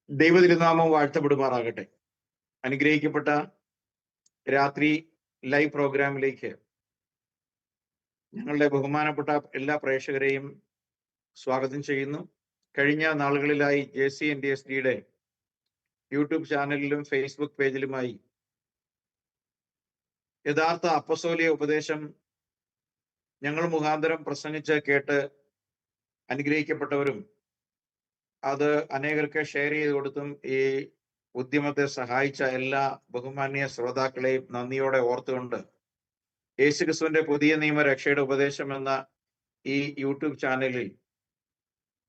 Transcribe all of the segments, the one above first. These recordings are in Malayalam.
ദൈവതിരുനാമം വാഴ്ത്തപ്പെടുമാറാകട്ടെ. അനുഗ്രഹിക്കപ്പെട്ട രാത്രി ലൈവ് പ്രോഗ്രാമിലേക്ക് ഞങ്ങളുടെ ബഹുമാനപ്പെട്ട എല്ലാ പ്രേക്ഷകരെയും സ്വാഗതം ചെയ്യുന്നു. കഴിഞ്ഞ നാളുകളിലായി JCNDSDയുടെ യൂട്യൂബ് ചാനലിലും ഫേസ്ബുക്ക് പേജിലുമായി യഥാർത്ഥ അപ്പസ്തോലിക ഉപദേശം ഞങ്ങൾ മുഖാന്തരം പ്രസംഗിച്ച് കേട്ട് അനുഗ്രഹിക്കപ്പെട്ടവരും അത് അനേകർക്ക് ഷെയർ ചെയ്ത് കൊടുത്തും ഈ ഉദ്യമത്തെ സഹായിച്ച എല്ലാ ബഹുമാന്യ ശ്രോതാക്കളെയും നന്ദിയോടെ ഓർത്തുകൊണ്ട് യേശുക്രിസ്തുവിന്റെ പുതിയ നിയമ രക്ഷയുടെ ഉപദേശം എന്ന ഈ യൂട്യൂബ് ചാനലിൽ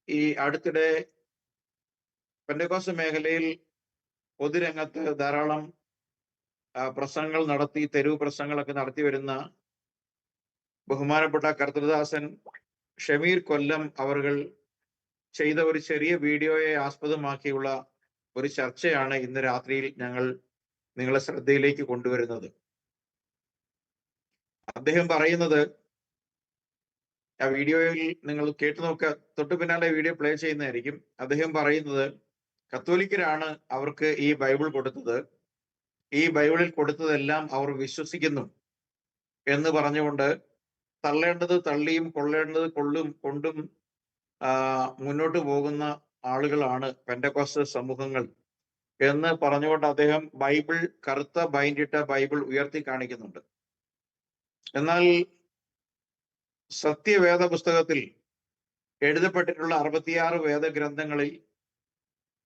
ഈ അടുത്തിടെ പെന്തക്കോസ്ത് മേഖലയിൽ പൊതുരംഗത്ത് ധാരാളം പ്രസംഗങ്ങൾ നടത്തി, തെരുവ് പ്രസംഗങ്ങളൊക്കെ നടത്തി വരുന്ന ബഹുമാനപ്പെട്ട കർത്തൃദാസൻ ഷമീർ കൊല്ലം അവർകൾ ചെയ്ത ഒരു ചെറിയ വീഡിയോയെ ആസ്പദമാക്കിയുള്ള ഒരു ചർച്ചയാണ് ഇന്ന് രാത്രിയിൽ ഞങ്ങൾ നിങ്ങളെ ശ്രദ്ധയിലേക്ക് കൊണ്ടുവരുന്നത്. അദ്ദേഹം പറയുന്നത്, ആ വീഡിയോയിൽ നിങ്ങൾ കേട്ടു നോക്കുക, തൊട്ടു പിന്നാലെ വീഡിയോ പ്ലേ ചെയ്യുന്നതായിരിക്കും. അദ്ദേഹം പറയുന്നത് കത്തോലിക്കരാണ് അവർക്ക് ഈ ബൈബിൾ കൊടുത്തത്, ഈ ബൈബിളിൽ കൊടുത്തതെല്ലാം അവർ വിശ്വസിക്കുന്നു എന്ന് പറഞ്ഞുകൊണ്ട് തള്ളേണ്ടത് തള്ളിയും കൊള്ളേണ്ടത് കൊണ്ടും മുന്നോട്ട് പോകുന്ന ആളുകളാണ് പെന്തക്കോസ്ത് സമൂഹങ്ങൾ എന്ന് പറഞ്ഞുകൊണ്ട് അദ്ദേഹം ബൈബിൾ, കറുത്ത ബൈൻഡിട്ട ബൈബിൾ ഉയർത്തി കാണിക്കുന്നുണ്ട്. എന്നാൽ സത്യവേദ പുസ്തകത്തിൽ എഴുതപ്പെട്ടിട്ടുള്ള 66 വേദഗ്രന്ഥങ്ങളിൽ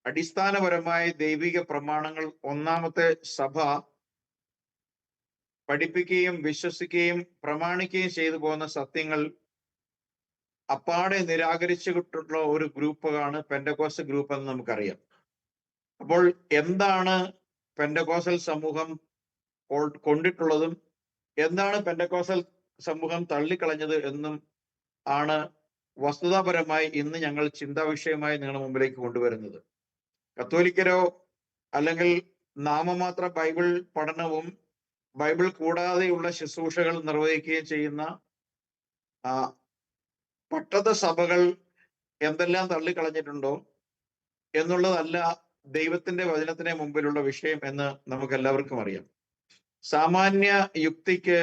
അടിസ്ഥാനപരമായ ദൈവിക പ്രമാണങ്ങൾ ഒന്നാമത്തെ സഭ പഠിപ്പിക്കുകയും വിശ്വസിക്കുകയും പ്രമാണിക്കുകയും ചെയ്തു പോകുന്ന സത്യങ്ങൾ അപ്പാടെ നിരാകരിച്ചിട്ടുള്ള ഒരു ഗ്രൂപ്പാണ് പെന്തക്കോസ്ത് ഗ്രൂപ്പ് എന്ന് നമുക്കറിയാം. അപ്പോൾ എന്താണ് പെന്തക്കോസ്റ്റൽ സമൂഹം കൊണ്ടിട്ടുള്ളതും എന്താണ് പെന്തക്കോസ്റ്റൽ സമൂഹം തള്ളിക്കളഞ്ഞത് എന്നും ആണ് വസ്തുതാപരമായി ഇന്ന് ഞങ്ങൾ ചിന്താ വിഷയമായി നിങ്ങളുടെ മുമ്പിലേക്ക് കൊണ്ടുവരുന്നത്. കത്തോലിക്കരോ അല്ലെങ്കിൽ നാമമാത്ര ബൈബിൾ പഠനവും ബൈബിൾ കൂടാതെയുള്ള ശുശ്രൂഷകൾ നിർവഹിക്കുകയും ചെയ്യുന്ന പട്ടത്ത സഭകൾ എന്തെല്ലാം തള്ളിക്കളഞ്ഞിട്ടുണ്ടോ എന്നുള്ളതല്ല ദൈവത്തിന്റെ വചനത്തിന് മുമ്പിലുള്ള വിഷയം എന്ന് നമുക്ക് എല്ലാവർക്കും അറിയാം. സാമാന്യ യുക്തിക്ക്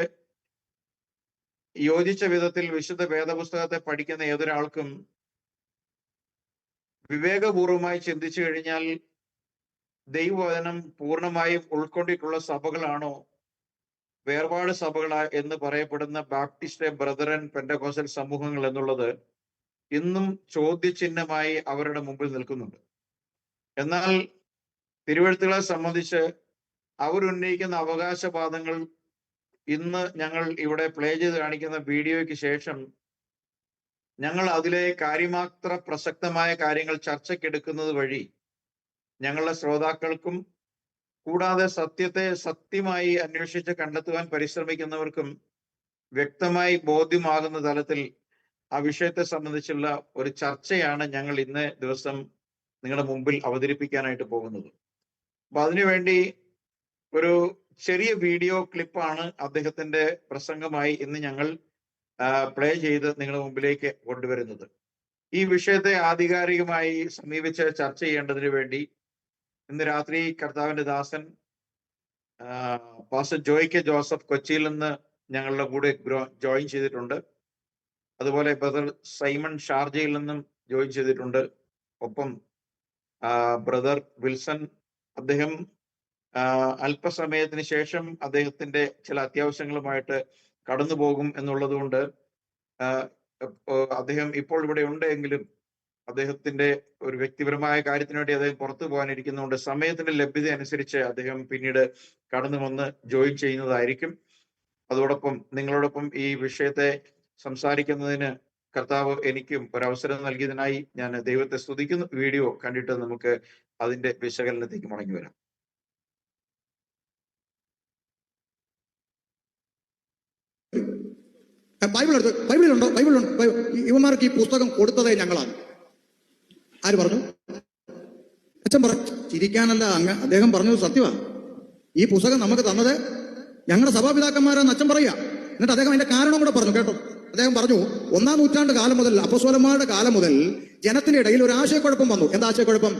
യോജിച്ച വിധത്തിൽ വിശുദ്ധ വേദപുസ്തകത്തെ പഠിക്കുന്ന ഏതൊരാൾക്കും വിവേകപൂർവമായി ചിന്തിച്ചു കഴിഞ്ഞാൽ ദൈവവചനം പൂർണ്ണമായും ഉൾക്കൊണ്ടിട്ടുള്ള സഭകളാണോ വേർപാട് സഭകള എന്ന് പറയപ്പെടുന്ന ബാപ്റ്റിസ്റ്റ്, ബ്രദറൻ, പെന്തക്കോസ്റ്റൽ സമൂഹങ്ങൾ എന്നുള്ളത് ഇന്നും ചോദ്യചിഹ്നമായി അവരുടെ മുമ്പിൽ നിൽക്കുന്നുണ്ട്. എന്നാൽ തിരുവെഴുത്തുകളെ സംബന്ധിച്ച് അവരുന്നയിക്കുന്ന അവകാശവാദങ്ങൾ ഇന്ന് ഞങ്ങൾ ഇവിടെ പ്ലേ ചെയ്ത് കാണിക്കുന്ന വീഡിയോയ്ക്ക് ശേഷം ഞങ്ങൾ അതിലെ കാര്യമാത്ര പ്രസക്തമായ കാര്യങ്ങൾ ചർച്ചയ്ക്കെടുക്കുന്നത് വഴി ഞങ്ങളുടെ ശ്രോതാക്കൾക്കും കൂടാതെ സത്യത്തെ സത്യമായി അന്വേഷിച്ച് കണ്ടെത്തുവാൻ പരിശ്രമിക്കുന്നവർക്കും വ്യക്തമായി ബോധ്യമാകുന്ന തലത്തിൽ ആ വിഷയത്തെ സംബന്ധിച്ചുള്ള ഒരു ചർച്ചയാണ് ഞങ്ങൾ ഇന്ന് ദിവസം നിങ്ങളുടെ മുമ്പിൽ അവതരിപ്പിക്കാനായിട്ട് പോകുന്നത്. അപ്പൊ അതിനുവേണ്ടി ഒരു ചെറിയ വീഡിയോ ക്ലിപ്പാണ് അദ്ദേഹത്തിന്റെ പ്രസംഗമായി ഇന്ന് ഞങ്ങൾ പ്ലേ ചെയ്ത് നിങ്ങളുടെ മുമ്പിലേക്ക് കൊണ്ടുവരുന്നത്. ഈ വിഷയത്തെ ആധികാരികമായി സമീപിച്ച് ചർച്ച ചെയ്യേണ്ടതിന് വേണ്ടി ഇന്ന് രാത്രി കർത്താവിന്റെ ദാസൻ പാസ്റ്റർ ജോയ്ക്ക് ജോസഫ് കൊച്ചിയിൽ നിന്ന് ഞങ്ങളുടെ കൂടെ ജോയിൻ ചെയ്തിട്ടുണ്ട്. അതുപോലെ ബ്രദർ സൈമൺ ഷാർജയിൽ നിന്നും ജോയിൻ ചെയ്തിട്ടുണ്ട്. ഒപ്പം ബ്രദർ വിൽസൺ, അദ്ദേഹം അല്പസമയത്തിന് ശേഷം അദ്ദേഹത്തിന്റെ ചില അത്യാവശ്യങ്ങളുമായിട്ട് കടന്നു പോകും എന്നുള്ളത് കൊണ്ട് അദ്ദേഹം ഇപ്പോൾ ഇവിടെ ഉണ്ട് എങ്കിലും അദ്ദേഹത്തിന്റെ ഒരു വ്യക്തിപരമായ കാര്യത്തിന് വേണ്ടി അദ്ദേഹം പുറത്തു പോകാനിരിക്കുന്നതുകൊണ്ട് സമയത്തിന്റെ ലഭ്യത അനുസരിച്ച് അദ്ദേഹം പിന്നീട് കടന്നു വന്ന് ജോയിൻ ചെയ്യുന്നതായിരിക്കും. അതോടൊപ്പം നിങ്ങളോടൊപ്പം ഈ വിഷയത്തെ സംസാരിക്കുന്നതിന് കർത്താവ് എനിക്കും ഒരവസരം നൽകിയതിനായി ഞാൻ ദൈവത്തെ സ്തുതിക്കുന്നു. വീഡിയോ കണ്ടിട്ട് നമുക്ക് അതിന്റെ വിശകലനത്തേക്ക് മടങ്ങി വരാം. ബൈബിളിലുണ്ടോ? ഇവന്മാർക്ക് ഈ പുസ്തകം കൊടുത്തതേ ഞങ്ങളാണ്. ആര് പറഞ്ഞു? അച്ഛൻ പറഞ്ഞു. ചിരിക്കാനല്ല, അദ്ദേഹം പറഞ്ഞത് സത്യമാണ്. ഈ പുസ്തകം നമുക്ക് തന്നത് ഞങ്ങളുടെ സഭാപിതാക്കന്മാരെന്ന് അച്ഛൻ പറയുക. എന്നിട്ട് അദ്ദേഹം അതിന്റെ കാരണം കൂടെ പറഞ്ഞു, കേട്ടോ. അദ്ദേഹം പറഞ്ഞു, 1-ാം നൂറ്റാണ്ട് കാലം മുതൽ, അപ്പസ്തോലന്മാരുടെ കാലം മുതൽ ജനത്തിന്റെ ഇടയിൽ ഒരു ആശയക്കുഴപ്പം വന്നു. എന്താ ആശയക്കുഴപ്പം?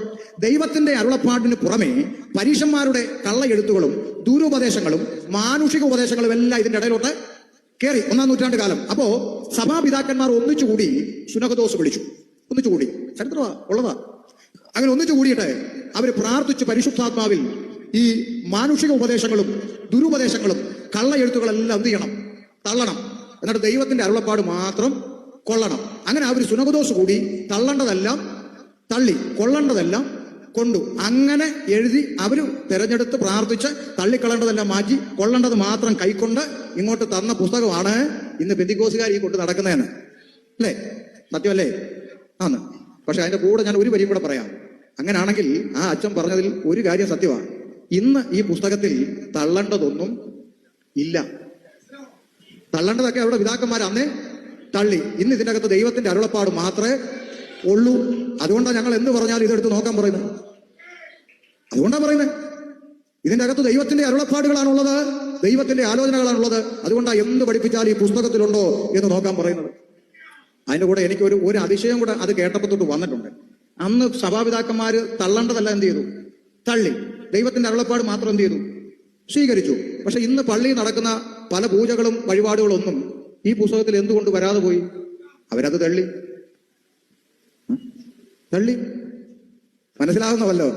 ദൈവത്തിന്റെ അരുളപ്പാടിന് പുറമെ പരീശന്മാരുടെ കള്ള എഴുത്തുകളും ദുരുപദേശങ്ങളും മാനുഷിക ഉപദേശങ്ങളും എല്ലാം ഇതിന്റെ ഇടയിലോട്ട് കയറി. 1-ാം നൂറ്റാണ്ട് കാലം. അപ്പോ സഭാപിതാക്കന്മാർ ഒന്നിച്ചുകൂടി സുനഹദോസ് വിളിച്ചു. ഒന്നിച്ചുകൂടി, ചരിത്രമാ ഉള്ളതാ. അങ്ങനെ ഒന്നിച്ചു കൂടിയിട്ട് അവര് പ്രാർത്ഥിച്ചു, പരിശുദ്ധാത്മാവിൽ ഈ മാനുഷിക ഉപദേശങ്ങളും ദുരുപദേശങ്ങളും കള്ള എഴുത്തുകളെല്ലാം എന്ത് ചെയ്യണം? തള്ളണം. എന്നിട്ട് ദൈവത്തിന്റെ അരുളപ്പാട് മാത്രം കൊള്ളണം. അങ്ങനെ അവർ സുനഹദോസ് കൂടി തള്ളേണ്ടതെല്ലാം തള്ളി, കൊള്ളേണ്ടതെല്ലാം കൊണ്ടു. അങ്ങനെ എഴുതി അവര് തെരഞ്ഞെടുത്ത് പ്രാർത്ഥിച്ച് തള്ളിക്കളേണ്ടതെല്ലാം മാറ്റി കൊള്ളേണ്ടത് മാത്രം കൈക്കൊണ്ട് ഇങ്ങോട്ട് തന്ന പുസ്തകമാണ് ഇന്ന് പെന്തിക്കോസുകാർ ഈ കൊണ്ട് നടക്കുന്നതെന്ന്. അല്ലേ? സത്യമല്ലേ? ആന്ന്. പക്ഷെ അതിന്റെ കൂടെ ഞാൻ ഒരു വരിയും കൂടെ പറയാം. അങ്ങനാണെങ്കിൽ ആ അച്ഛൻ പറഞ്ഞതിൽ ഒരു കാര്യം സത്യമാണ്. ഇന്ന് ഈ പുസ്തകത്തിൽ തള്ളേണ്ടതൊന്നും ഇല്ല. തള്ളേണ്ടതൊക്കെ അവിടെ പിതാക്കന്മാർ അന്നേ തള്ളി. ഇന്ന് ഇതിൻ്റെ അകത്ത് ദൈവത്തിന്റെ അരുളപ്പാട് മാത്രമേ ഉള്ളൂ. അതുകൊണ്ടാണ് ഞങ്ങൾ എന്ത് പറഞ്ഞാലും ഇതെടുത്ത് നോക്കാൻ പറയുന്നത്. അതുകൊണ്ടാണ് പറയുന്നത്, ഇതിന്റെ അകത്ത് ദൈവത്തിന്റെ അരുളപ്പാടുകളാണുള്ളത്, ദൈവത്തിന്റെ ആലോചനകളാണുള്ളത്. അതുകൊണ്ടാണ് എന്ത് പഠിപ്പിച്ചാലും ഈ പുസ്തകത്തിലുണ്ടോ എന്ന് നോക്കാൻ പറയുന്നത്. അതിന്റെ കൂടെ എനിക്ക് ഒരു അതിശയം കൂടെ അത് കേട്ടപ്പോൾ തൊട്ട് വന്നിട്ടുണ്ട്. അന്ന് സഭാപിതാക്കന്മാര് തള്ളേണ്ടതല്ല എന്ത് ചെയ്തു? തള്ളി. ദൈവത്തിന്റെ അരുളപ്പാട് മാത്രം എന്ത് ചെയ്തു? സ്വീകരിച്ചു. പക്ഷെ ഇന്ന് പള്ളിയിൽ നടക്കുന്ന പല പൂജകളും വഴിപാടുകളും ഒന്നും ഈ പുസ്തകത്തിൽ എന്തുകൊണ്ട് വരാതെ പോയി? അവരത് തള്ളി. മനസ്സിലാകുന്നവല്ലോ?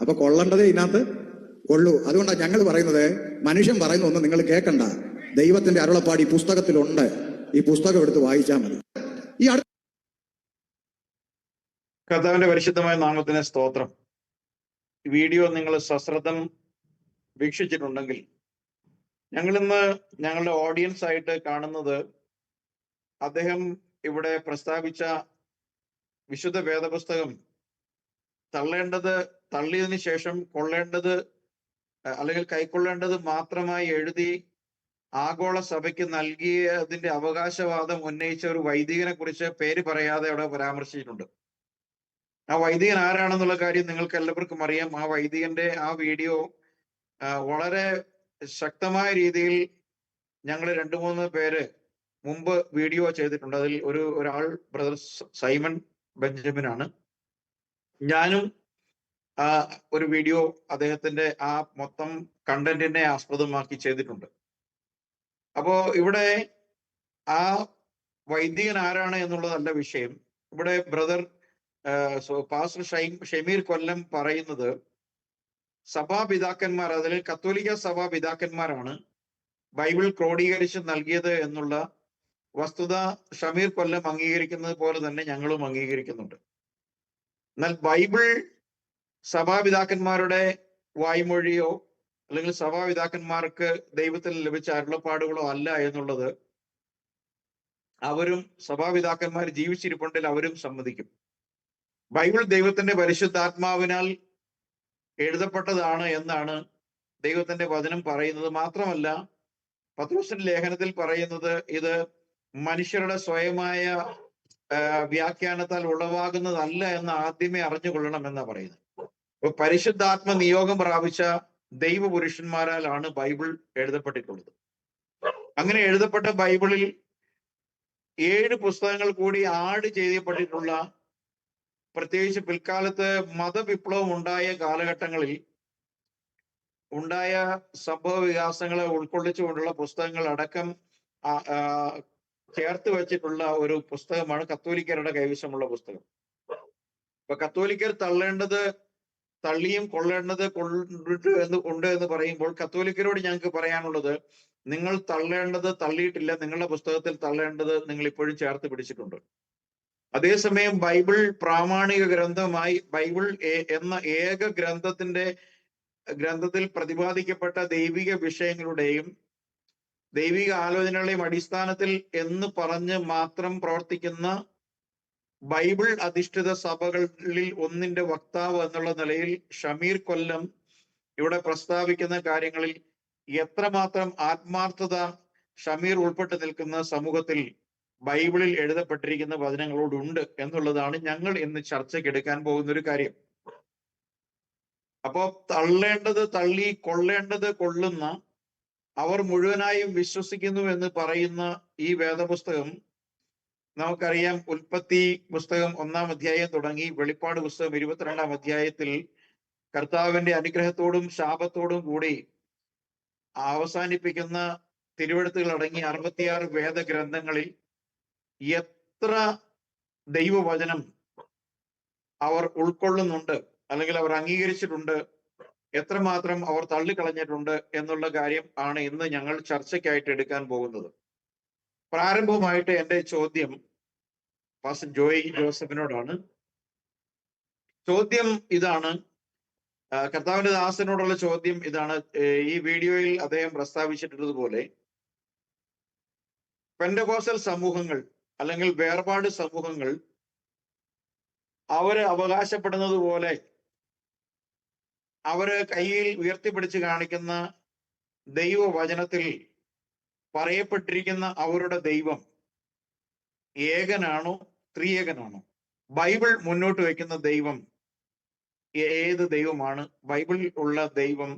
അപ്പൊ കൊള്ളേണ്ടതേ ഇതിനകത്ത് ഉള്ളൂ. അതുകൊണ്ടാണ് ഞങ്ങൾ പറയുന്നത്, മനുഷ്യൻ പറയുന്ന ഒന്നും നിങ്ങൾ കേൾക്കണ്ട. ദൈവത്തിന്റെ അരുളപ്പാട് ഈ പുസ്തകത്തിലുണ്ട്. ഈ പുസ്തകം എടുത്ത് വായിച്ചാൽ മതി. ഈ കർത്താവിന്റെ പരിശുദ്ധമായ നാമത്തിന് സ്തോത്രം. വീഡിയോ നിങ്ങൾ സശ്രദ്ധം വീക്ഷിച്ചിട്ടുണ്ടെങ്കിൽ, ഞങ്ങളിന്ന് ഞങ്ങളുടെ ഓഡിയൻസ് ആയിട്ട് കാണുന്നത് അദ്ദേഹം ഇവിടെ പ്രസ്താവിച്ച വിശുദ്ധ വേദപുസ്തകം തള്ളേണ്ടത് തള്ളിയതിനു ശേഷം കൊള്ളേണ്ടത് അല്ലെങ്കിൽ കൈക്കൊള്ളേണ്ടത് മാത്രമായി എഴുതി ആഗോള സഭയ്ക്ക് നൽകിയതിന്റെ അവകാശവാദം ഉന്നയിച്ച ഒരു വൈദികനെ കുറിച്ച് പേര് പറയാതെ അവിടെ പരാമർശിച്ചിട്ടുണ്ട്. ആ വൈദികൻ ആരാണെന്നുള്ള കാര്യം നിങ്ങൾക്ക് എല്ലാവർക്കും അറിയാം. ആ വൈദികന്റെ ആ വീഡിയോ വളരെ ശക്തമായ രീതിയിൽ ഞങ്ങൾ 2-3 പേര് മുമ്പ് വീഡിയോ ചെയ്തിട്ടുണ്ട്. അതിൽ ഒരാൾ ബ്രദർ സൈമൺ ബെഞ്ചമിൻ ആണ്. ഞാനും ഒരു വീഡിയോ അദ്ദേഹത്തിന്റെ ആ മൊത്തം കണ്ടന്റിനെ ആസ്പദമാക്കി ചെയ്തിട്ടുണ്ട്. അപ്പോ ഇവിടെ ആ വൈദികൻ ആരാണ് എന്നുള്ളതല്ല വിഷയം. ഇവിടെ ബ്രദർ പാസ്റ്റർ ഷമീർ കൊല്ലം പറയുന്നത് സഭാപിതാക്കന്മാർ, അതിൽ കത്തോലിക്ക സഭാപിതാക്കന്മാരാണ് ബൈബിൾ ക്രോഡീകരിച്ച് നൽകിയത് എന്നുള്ള വസ്തുത ഷമീർ കൊല്ലം അംഗീകരിക്കുന്നത് പോലെ തന്നെ ഞങ്ങളും അംഗീകരിക്കുന്നുണ്ട്. എന്നാൽ ബൈബിൾ സഭാപിതാക്കന്മാരുടെ വായ്മൊഴിയോ അല്ലെങ്കിൽ സഭാപിതാക്കന്മാർക്ക് ദൈവത്തിൽ ലഭിച്ച അരുളപ്പാടുകളോ അല്ല എന്നുള്ളത് അവരും, സഭാപിതാക്കന്മാർ ജീവിച്ചിരിപ്പുണ്ടെങ്കിൽ അവരും സമ്മതിക്കും. ബൈബിൾ ദൈവത്തിന്റെ പരിശുദ്ധാത്മാവിനാൽ എഴുതപ്പെട്ടതാണ് എന്നാണ് ദൈവത്തിന്റെ വചനം പറയുന്നത്. മാത്രമല്ല പത്രോസിന്റെ ലേഖനത്തിൽ പറയുന്നത് ഇത് മനുഷ്യരുടെ സ്വയമായ വ്യാഖ്യാനത്താൽ ഉളവാകുന്നതല്ല എന്ന് ആദ്യമേ അറിഞ്ഞുകൊള്ളണം എന്നാ പറയുന്നത്. അപ്പൊ പരിശുദ്ധാത്മ നിയോഗം പ്രാപിച്ച ദൈവപുരുഷന്മാരാലാണ് ബൈബിൾ എഴുതപ്പെട്ടിട്ടുള്ളത്. അങ്ങനെ എഴുതപ്പെട്ട ബൈബിളിൽ 7 പുസ്തകങ്ങൾ കൂടി ആഡ് ചെയ്യപ്പെട്ടിട്ടുള്ള, പ്രത്യേകിച്ച് പിൽക്കാലത്ത് മതവിപ്ലവം ഉണ്ടായ കാലഘട്ടങ്ങളിൽ ഉണ്ടായ സംഭവ വികാസങ്ങളെ ഉൾക്കൊള്ളിച്ചുകൊണ്ടുള്ള പുസ്തകങ്ങൾ അടക്കം ചേർത്ത് വെച്ചിട്ടുള്ള ഒരു പുസ്തകമാണ് കത്തോലിക്കരുടെ കൈവശമുള്ള പുസ്തകം. അപ്പൊ കത്തോലിക്കർ തള്ളേണ്ടത് തള്ളിയും കൊള്ളേണ്ടത് ഉണ്ട് എന്ന് പറയുമ്പോൾ കത്തോലിക്കരോട് ഞങ്ങൾക്ക് പറയാനുള്ളത്, നിങ്ങൾ തള്ളേണ്ടത് തള്ളിയിട്ടില്ല, നിങ്ങളുടെ പുസ്തകത്തിൽ തള്ളേണ്ടത് നിങ്ങൾ ഇപ്പോഴും ചേർത്ത് പിടിച്ചിട്ടുണ്ട്. അതേസമയം ബൈബിൾ പ്രാമാണിക ഗ്രന്ഥമായി ബൈബിൾ എന്ന ഏക ഗ്രന്ഥത്തിൽ പ്രതിപാദിക്കപ്പെട്ട ദൈവിക വിഷയങ്ങളുടെയും ദൈവിക ആലോചനകളെയും അടിസ്ഥാനത്തിൽ എന്ന് പറഞ്ഞ് മാത്രം പ്രവർത്തിക്കുന്ന ബൈബിൾ അധിഷ്ഠിത സഭകളിൽ ഒന്നിന്റെ വക്താവ് എന്നുള്ള നിലയിൽ ഷമീർ കൊല്ലം ഇവിടെ പ്രസ്താവിക്കുന്ന കാര്യങ്ങളിൽ എത്രമാത്രം ആത്മാർത്ഥത ഷമീർ ഉൾപ്പെട്ട് നിൽക്കുന്ന സമൂഹത്തിൽ ബൈബിളിൽ എഴുതപ്പെട്ടിരിക്കുന്ന വചനങ്ങളോടുണ്ട് എന്നുള്ളതാണ് ഞങ്ങൾ ഇന്ന് ചർച്ചയ്ക്ക് എടുക്കാൻ പോകുന്ന ഒരു കാര്യം. അപ്പോ തള്ളേണ്ടത് തള്ളി, കൊള്ളേണ്ടത് കൊള്ളുന്ന, അവർ മുഴുവനായും വിശ്വസിക്കുന്നു എന്ന് പറയുന്ന ഈ വേദപുസ്തകം നമുക്കറിയാം, ഉൽപ്പത്തി പുസ്തകം 1-ാം അധ്യായം തുടങ്ങി വെളിപ്പാട് പുസ്തകം 22-ാം അധ്യായത്തിൽ കർത്താവിന്റെ അനുഗ്രഹത്തോടും ശാപത്തോടും കൂടി അവസാനിപ്പിക്കുന്ന തിരുവെഴുത്തുകൾ അടങ്ങിയ 66 വേദഗ്രന്ഥങ്ങളിൽ എത്ര ദൈവവചനം അവർ ഉൾക്കൊള്ളുന്നുണ്ട്, അല്ലെങ്കിൽ അവർ അംഗീകരിച്ചിട്ടുണ്ട്, എത്രമാത്രം അവർ തള്ളിക്കളഞ്ഞിട്ടുണ്ട് എന്നുള്ള കാര്യം ആണ് ഇന്ന് ഞങ്ങൾ ചർച്ചയ്ക്കായിട്ട് എടുക്കാൻ പോകുന്നത്. പ്രാരംഭമായിട്ട് എൻ്റെ ചോദ്യം പാസ്റ്റർ ജോയ് ജോസഫിനോടാണ്. ചോദ്യം ഇതാണ്, കർത്താവിന്റെ ദാസനോടുള്ള ചോദ്യം ഇതാണ്. ഈ വീഡിയോയിൽ അദ്ദേഹം പ്രസ്താവിച്ചിട്ടുള്ളതുപോലെ പെന്തക്കോസ്റ്റൽ സമൂഹങ്ങൾ അല്ലെങ്കിൽ വേർപാട് സമൂഹങ്ങൾ അവര് അവകാശപ്പെടുന്നത് പോലെ അവര് കയ്യിൽ ഉയർത്തിപ്പിടിച്ച് കാണിക്കുന്ന ദൈവവചനത്തിൽ പറയപ്പെട്ടിരിക്കുന്ന അവരുടെ ദൈവം ഏകനാണോ ത്രിയേകനാണോ? ബൈബിൾ മുന്നോട്ട് വയ്ക്കുന്ന ദൈവം ഏത് ദൈവമാണ്? ബൈബിളിൽ ഉള്ള ദൈവം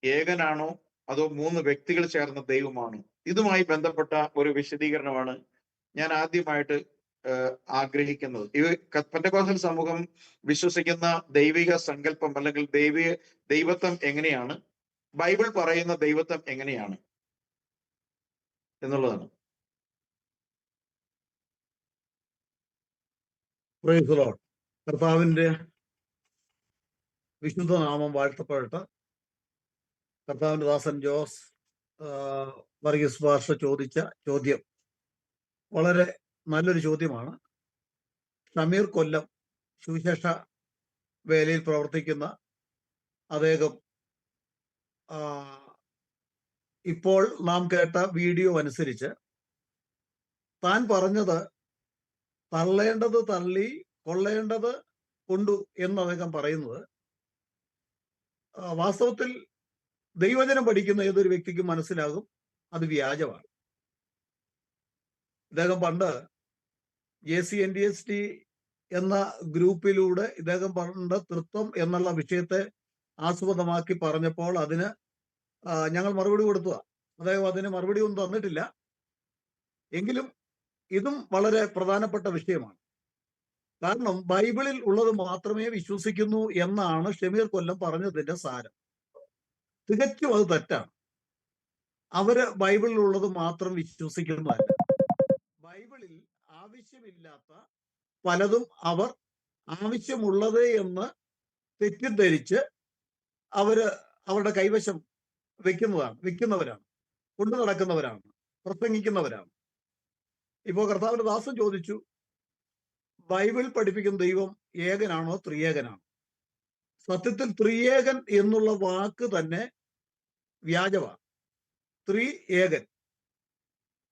ഏകനാണോ അതോ 3 വ്യക്തികൾ ചേർന്ന ദൈവമാണോ? ഇതുമായി ബന്ധപ്പെട്ട ഒരു വിശദീകരണമാണ് ഞാൻ ആദ്യമായിട്ട് ആഗ്രഹിക്കുന്നത്. ഈ പെന്തക്കോസ്റ്റൽ സമൂഹം വിശ്വസിക്കുന്ന ദൈവിക സങ്കല്പം അല്ലെങ്കിൽ ദൈവത്വം എങ്ങനെയാണ്, ബൈബിൾ പറയുന്ന ദൈവത്വം എങ്ങനെയാണ് എന്നുള്ളതാണ്. കർത്താവിന്റെ വിശുദ്ധ നാമം വാഴ്ത്തപ്പെടട്ടെ. കർത്താവിന്റെ ദാസൻ ജോസ് വർഗീസ് ഭാഷ ചോദിച്ച ചോദ്യം വളരെ നല്ലൊരു ചോദ്യമാണ്. ഷമീർ കൊല്ലം സുവിശേഷ വേലയിൽ പ്രവർത്തിക്കുന്ന അദ്ദേഹം ഇപ്പോൾ നാം കേട്ട വീഡിയോ അനുസരിച്ച് താൻ പറഞ്ഞത് തള്ളേണ്ടത് തള്ളി കൊള്ളേണ്ടത് കൊണ്ടു എന്ന് അദ്ദേഹം പറയുന്നത് വാസ്തവത്തിൽ ദൈവജനം പഠിക്കുന്ന ഏതൊരു വ്യക്തിക്കും മനസ്സിലാകും അത് വ്യാജമാണ്. ഇദ്ദേഹം പണ്ട് JCNDST എന്ന ഗ്രൂപ്പിലൂടെ ഇദ്ദേഹം പണ്ട് തൃത്വം എന്നുള്ള വിഷയത്തെ ആസ്പദമാക്കി പറഞ്ഞപ്പോൾ അതിന് ഞങ്ങൾ മറുപടി കൊടുത്തതാണ്. അദ്ദേഹം അതിന് മറുപടി ഒന്നും തന്നിട്ടില്ല. എങ്കിലും ഇതും വളരെ പ്രധാനപ്പെട്ട വിഷയമാണ്. കാരണം ബൈബിളിൽ ഉള്ളത് മാത്രമേ വിശ്വസിക്കുന്നു എന്നാണ് ഷമീർ കൊല്ലം പറഞ്ഞതിന്റെ സാരം. തികച്ചും അത് തെറ്റാണ്. അവര് ബൈബിളിൽ ഉള്ളത് മാത്രം വിശ്വസിക്കുന്നതല്ല. ബൈബിളിൽ ആവശ്യമില്ലാത്ത പലതും അവർ ആവശ്യമുള്ളത് എന്ന് തെറ്റിദ്ധരിച്ച് അവരുടെ കൈവശം വിൽക്കുന്നവരാണ്, കൊണ്ടു നടക്കുന്നവരാണ്, പ്രസംഗിക്കുന്നവരാണ്. ഇപ്പോ കർത്താവിന്റെ ദാസൻ ചോദിച്ചു, ബൈബിൾ പഠിപ്പിക്കുന്ന ദൈവം ഏകനാണോ ത്രിയേകനാണോ? സത്യത്തിൽ ത്രിയേകൻ എന്നുള്ള വാക്ക് തന്നെ വ്യാജമാണ്. ത്രിയേകൻ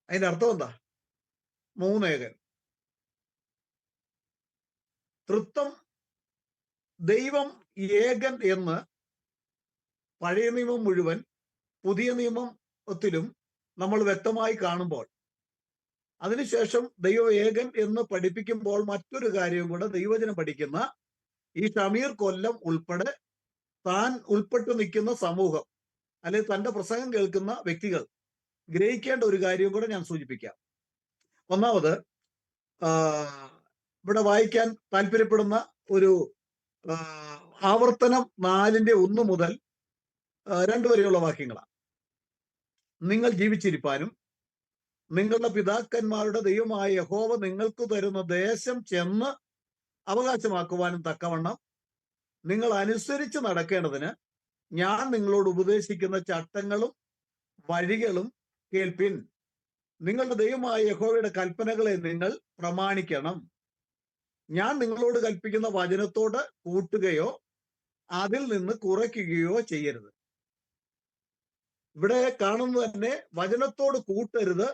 അതിന്റെ അർത്ഥം എന്താ? 3 ഏകൻ. തൃത്വം ദൈവം ഏകൻ എന്ന് പഴയ നിയമം മുഴുവൻ പുതിയ നിയമത്തിലും നമ്മൾ വ്യക്തമായി കാണുമ്പോൾ, അതിനുശേഷം ദൈവം ഏകൻ എന്ന് പഠിപ്പിക്കുമ്പോൾ മറ്റൊരു കാര്യവും കൂടെ ദൈവജനം പഠിക്കുന്ന ഈ ഷമീർ കൊല്ലം ഉൾപ്പെടെ താൻ ഉൾപ്പെട്ടു നിൽക്കുന്ന സമൂഹം അല്ലെങ്കിൽ തന്റെ പ്രസംഗം കേൾക്കുന്ന വ്യക്തികൾ ഗ്രഹിക്കേണ്ട ഒരു കാര്യവും കൂടെ ഞാൻ സൂചിപ്പിക്കാം. ഒന്നാമത്, ഇവിടെ വായിക്കാൻ താല്പര്യപ്പെടുന്ന ഒരു ആവർത്തനം 4:1 മുതൽ 2 വരെയുള്ള വാക്യങ്ങളാണ്. നിങ്ങൾ ജീവിച്ചിരിപ്പാനും നിങ്ങളുടെ പിതാക്കന്മാരുടെ ദൈവമായ യഹോവ നിങ്ങൾക്ക് തരുന്ന ദേശം ചെന്ന് അവകാശമാക്കുവാനും തക്കവണ്ണം നിങ്ങൾ അനുസരിച്ച് നടക്കേണ്ടതിന് ഞാൻ നിങ്ങളോട് ഉപദേശിക്കുന്ന ചട്ടങ്ങളും വഴികളും കേൾപ്പിൻ. നിങ്ങളുടെ ദൈവമായ യഹോവയുടെ കൽപ്പനകളെ നിങ്ങൾ പ്രമാണിക്കണം. ഞാൻ നിങ്ങളോട് കൽപ്പിക്കുന്ന വചനത്തോട് കൂട്ടുകയോ അതിൽ നിന്ന് കുറയ്ക്കുകയോ ചെയ്യരുത്. ഇവിടെ കാണുന്നത് തന്നെ വചനത്തോട് കൂട്ടരുത്,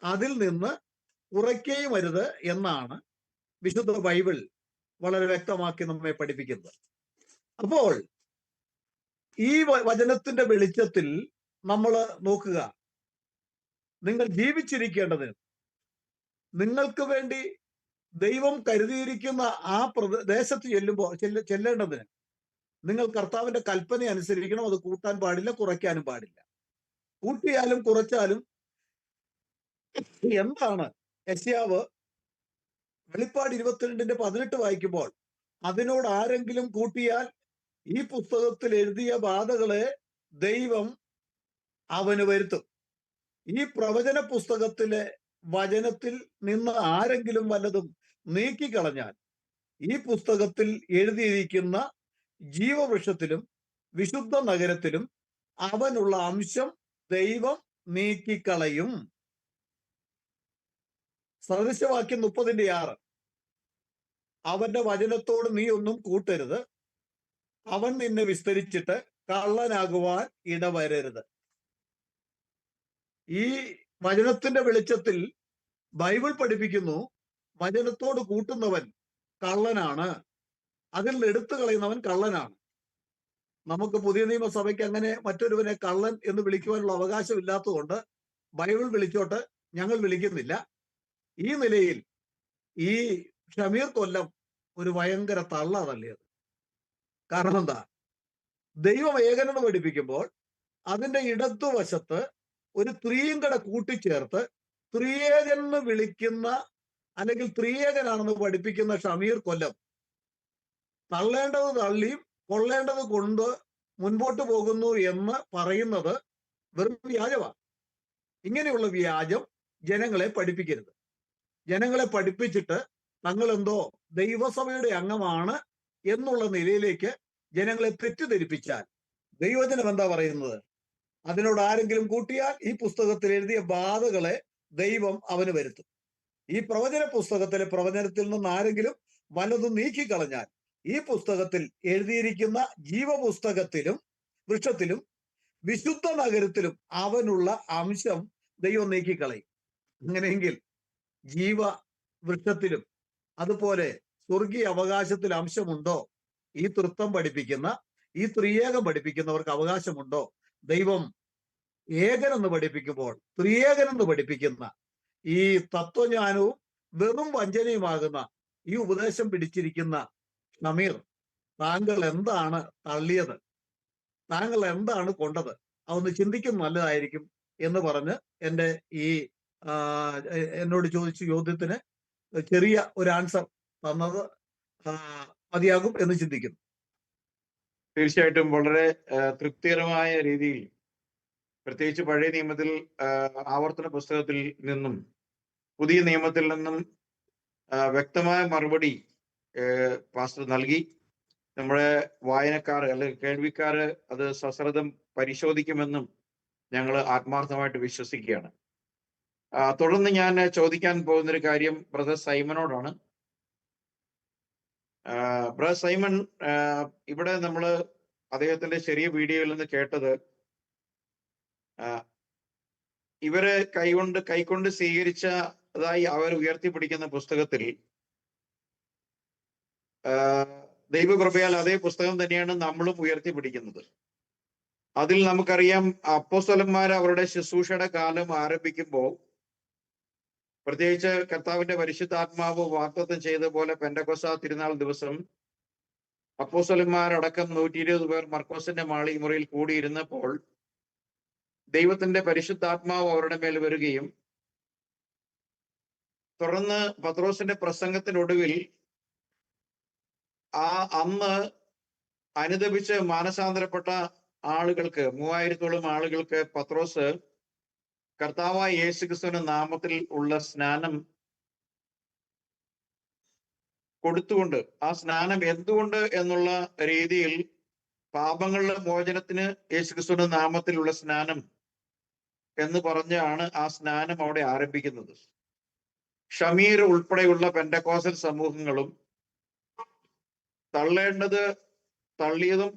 അതിൽ നിന്ന് കുറയ്ക്കുകയും അരുത് എന്നാണ് വിശുദ്ധ ബൈബിൾ വളരെ വ്യക്തമാക്കി നമ്മെ പഠിപ്പിക്കുന്നത്. അപ്പോൾ ഈ വചനത്തിന്റെ വെളിച്ചത്തിൽ നമ്മൾ നോക്കുക, നിങ്ങൾ ജീവിച്ചിരിക്കേണ്ടതിന്, നിങ്ങൾക്ക് വേണ്ടി ദൈവം കരുതിയിരിക്കുന്ന ആ ദേശത്ത് ചെല്ലേണ്ടതിന് നിങ്ങൾ കർത്താവിന്റെ കൽപ്പന അനുസരിക്കണം. അത് കൂട്ടാൻ പാടില്ല, കുറയ്ക്കാനും പാടില്ല. കൂട്ടിയാലും കുറച്ചാലും എന്താണ് യെശയ്യാവ് വെളിപ്പാട് 22:18 വായിക്കുമ്പോൾ അതിനോട് ആരെങ്കിലും കൂട്ടിയാൽ ഈ പുസ്തകത്തിൽ എഴുതിയ ബാധകളെ ദൈവം അവന് വരുത്തും. ഈ പ്രവചന പുസ്തകത്തിലെ വചനത്തിൽ നിന്ന് ആരെങ്കിലും വല്ലതും നീക്കിക്കളഞ്ഞാൽ ഈ പുസ്തകത്തിൽ എഴുതിയിരിക്കുന്ന ജീവവൃക്ഷത്തിലും വിശുദ്ധ നഗരത്തിലും അവനുള്ള അംശം ദൈവം നീക്കിക്കളയും. സദൃശവാക്യം 30:6. അവന്റെ വചനത്തോട് നീ ഒന്നും കൂട്ടരുത്, അവൻ നിന്നെ വിസ്തരിച്ചിട്ട് കള്ളനാകുവാൻ ഇടവരരുത്. ഈ വചനത്തിന്റെ വെളിച്ചത്തിൽ ബൈബിൾ പഠിപ്പിക്കുന്നു, വചനത്തോട് കൂട്ടുന്നവൻ കള്ളനാണ്, അതിൽ നിന്ന് എടുത്തു കളയുന്നവൻ കള്ളനാണ്. നമുക്ക് പുതിയ നിയമസഭയ്ക്ക് അങ്ങനെ മറ്റൊരുവനെ കള്ളൻ എന്ന് വിളിക്കുവാനുള്ള അവകാശമില്ലാത്തതുകൊണ്ട് ബൈബിൾ വിളിച്ചോട്ട് ഞങ്ങൾ വിളിക്കുന്നില്ല. ഈ നിലയിൽ ഈ ഷമീർ കൊല്ലം ഒരു ഭയങ്കര തള്ളാ തള്ളിയത്. കാരണം എന്താ? ദൈവം ഏകനെന്ന് പഠിപ്പിക്കുമ്പോൾ അതിന്റെ ഇടതുവശത്ത് ഒരു ത്രിയങ്കട കൂട്ടിച്ചേർത്ത് ത്രിയേകനെന്ന് വിളിക്കുന്ന അല്ലെങ്കിൽ ത്രിയേകനാണെന്ന് പഠിപ്പിക്കുന്ന ഷമീർ കൊല്ലം തള്ളേണ്ടത് തള്ളിയും കൊള്ളേണ്ടത് കൊണ്ട് മുൻപോട്ട് പോകുന്നു എന്ന് പറയുന്നത് വെറും വ്യാജമാണ്. ഇങ്ങനെയുള്ള വ്യാജം ജനങ്ങളെ പഠിപ്പിക്കരുത്. ജനങ്ങളെ പഠിപ്പിച്ചിട്ട് തങ്ങൾ എന്തോ ദൈവസഭയുടെ അംഗമാണ് എന്നുള്ള നിലയിലേക്ക് ജനങ്ങളെ തെറ്റിദ്ധരിപ്പിച്ചാൽ ദൈവജനം എന്താ പറയുന്നത്? അതിനോട് ആരെങ്കിലും കൂട്ടിയാൽ ഈ പുസ്തകത്തിൽ എഴുതിയ ബാധകളെ ദൈവം അവന് വരുത്തും. ഈ പ്രവചന പുസ്തകത്തിലെ പ്രവചനത്തിൽ നിന്ന് ആരെങ്കിലും വല്ലതും നീക്കിക്കളഞ്ഞാൽ ഈ പുസ്തകത്തിൽ എഴുതിയിരിക്കുന്ന ജീവപുസ്തകത്തിലും വൃക്ഷത്തിലും വിശുദ്ധ നഗരത്തിലും അവനുള്ള അംശം ദൈവം നീക്കിക്കളയും. അങ്ങനെയെങ്കിൽ ജീവ വൃക്ഷത്തിലും അതുപോലെ സ്വർഗീയ അവകാശത്തിൽ അംശമുണ്ടോ? ഈ തൃത്വം പഠിപ്പിക്കുന്ന, ഈ ത്രിയേകം പഠിപ്പിക്കുന്നവർക്ക് അവകാശമുണ്ടോ? ദൈവം ഏകനെന്ന് പഠിപ്പിക്കുമ്പോൾ ത്രിയേകനെന്ന് പഠിപ്പിക്കുന്ന ഈ തത്വജ്ഞാനവും വെറും വഞ്ചനയുമാകുന്ന ഈ ഉപദേശം പിടിച്ചിരിക്കുന്ന ഷമീർ, താങ്കൾ എന്താണ് തള്ളിയത്? താങ്കൾ എന്താണ് കൊണ്ടത്? അതൊന്ന് ചിന്തിക്കുന്നത് നല്ലതായിരിക്കും എന്ന് പറഞ്ഞ് എൻ്റെ ഈ എന്നോട് ചോദിച്ച ചോദ്യത്തിന് ചെറിയ ഒരു ആൻസർ തന്നത് മതിയാകും എന്ന് ചിന്തിക്കുന്നു. തീർച്ചയായിട്ടും വളരെ തൃപ്തികരമായ രീതിയിൽ, പ്രത്യേകിച്ച് പഴയ നിയമത്തിൽ ആവർത്തന പുസ്തകത്തിൽ നിന്നും പുതിയ നിയമത്തിൽ നിന്നും വ്യക്തമായ മറുപടി പാസ്റ്റർ നൽകി. നമ്മുടെ വായനക്കാർ അല്ലെങ്കിൽ കേൾവിക്കാർ അത് സശ്രദ്ധം പരിശോധിക്കുമെന്നും ഞങ്ങൾ ആത്മാർത്ഥമായിട്ട് വിശ്വസിക്കുകയാണ്. തുടർന്ന് ഞാൻ ചോദിക്കാൻ പോകുന്നൊരു കാര്യം ബ്രദർ സൈമനോടാണ്. ബ്രദർ സൈമൺ, ഇവിടെ നമ്മൾ അദ്ദേഹത്തിന്റെ ചെറിയ വീഡിയോയിൽ നിന്ന് കേട്ടത്, ഇവര് കൈക്കൊണ്ട് സ്വീകരിച്ചതായി അവർ ഉയർത്തിപ്പിടിക്കുന്ന പുസ്തകത്തിൽ ദൈവകൃപയാൽ അതേ പുസ്തകം തന്നെയാണ് നമ്മളും ഉയർത്തിപ്പിടിക്കുന്നത്. അതിൽ നമുക്കറിയാം, അപ്പോസ്തലന്മാർ അവരുടെ ശുശ്രൂഷയുടെ കാലം ആരംഭിക്കുമ്പോൾ, പ്രത്യേകിച്ച് കർത്താവിന്റെ പരിശുദ്ധാത്മാവ് വാഗ്ദത്തം ചെയ്ത പോലെ പെന്തക്കോസ്താ തിരുനാൾ ദിവസം അപ്പോസ്തലന്മാരടക്കം 120 പേർ മർക്കോസിന്റെ മാളികമുറിയിൽ കൂടിയിരുന്നപ്പോൾ ദൈവത്തിന്റെ പരിശുദ്ധാത്മാവ് അവരുടെ മേൽ വരികയും തുടർന്ന് പത്രോസിന്റെ പ്രസംഗത്തിനൊടുവിൽ അന്ന് അനുദപിച്ച് മാനസാന്തരപ്പെട്ട ആളുകൾക്ക് 3000-ഓളം ആളുകൾക്ക് പത്രോസ് കർത്താവായ യേശുക്രിസ്തുവിന്റെ നാമത്തിൽ ഉള്ള സ്നാനം കൊടുത്തുകൊണ്ട്, ആ സ്നാനം എന്തുകൊണ്ട് എന്നുള്ള രീതിയിൽ പാപങ്ങളുടെ മോചനത്തിന് യേശുക്രിസ്തുവിന്റെ നാമത്തിലുള്ള സ്നാനം എന്ന് പറഞ്ഞാണ് ആ സ്നാനം അവിടെ ആരംഭിക്കുന്നത്. ഷമീർ ഉൾപ്പെടെയുള്ള പെന്തക്കോസ്തൽ സമൂഹങ്ങളും തള്ളേണ്ടത് തള്ളിയതും